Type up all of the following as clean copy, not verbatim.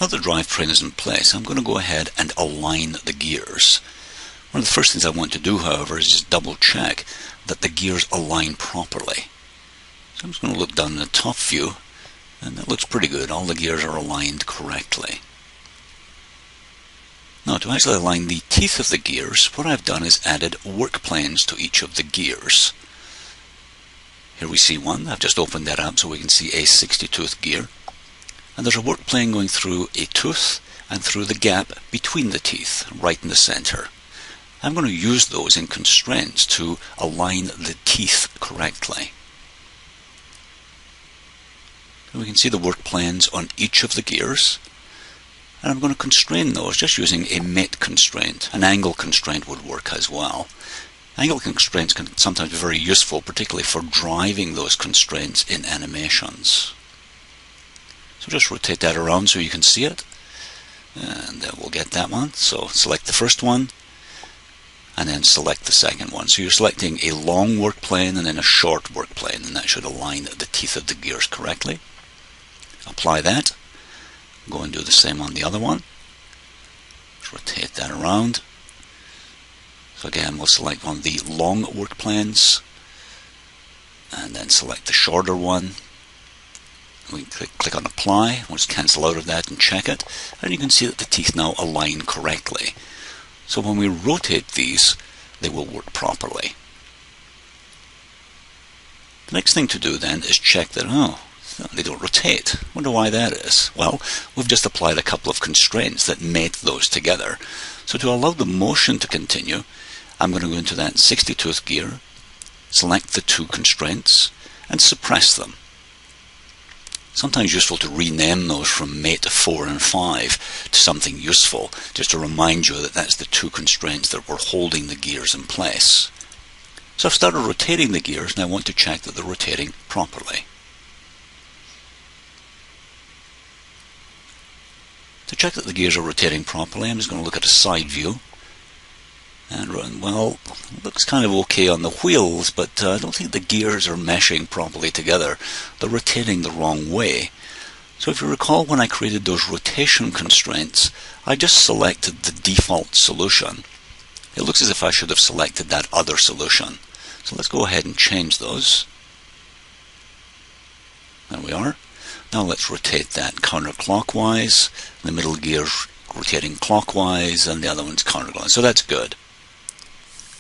Now the drivetrain is in place, I'm going to go ahead and align the gears. One of the first things I want to do, however, is just double check that the gears align properly. So I'm just going to look down in the top view, and that looks pretty good. All the gears are aligned correctly. Now to actually align the teeth of the gears, what I've done is added work planes to each of the gears. Here we see one. I've just opened that up so we can see a 60-tooth gear. And there's a work plane going through a tooth and through the gap between the teeth, right in the center. I'm going to use those in constraints to align the teeth correctly. So we can see the work planes on each of the gears. And I'm going to constrain those just using a mate constraint. An angle constraint would work as well. Angle constraints can sometimes be very useful, particularly for driving those constraints in animations. So just rotate that around so you can see it. And we'll get that one. So select the first one, and then select the second one. So you're selecting a long work plane and then a short work plane, and that should align the teeth of the gears correctly. Apply that. Go and do the same on the other one. Just rotate that around. So again, we'll select one of the long work planes, and then select the shorter one. We click on apply. We'll just cancel out of that and check it, and you can see that the teeth now align correctly. So when we rotate these, they will work properly. The next thing to do then is check that, they don't rotate. Wonder why that is. Well, we've just applied a couple of constraints that mate those together. So to allow the motion to continue, I'm going to go into that 60-tooth gear, select the two constraints, and suppress them. Sometimes useful to rename those from mate 4 and 5 to something useful, just to remind you that that's the two constraints that were holding the gears in place. So I've started rotating the gears, and I want to check that they're rotating properly. To check that the gears are rotating properly, I'm just going to look at a side view. And well, it looks kind of okay on the wheels, but I don't think the gears are meshing properly together. They're rotating the wrong way. So if you recall, when I created those rotation constraints, I just selected the default solution. It looks as if I should have selected that other solution. So let's go ahead and change those. There we are. Now let's rotate that counterclockwise. The middle gear's rotating clockwise, and the other one's counterclockwise. So that's good.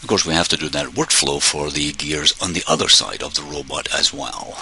Of course, we have to do that workflow for the gears on the other side of the robot as well.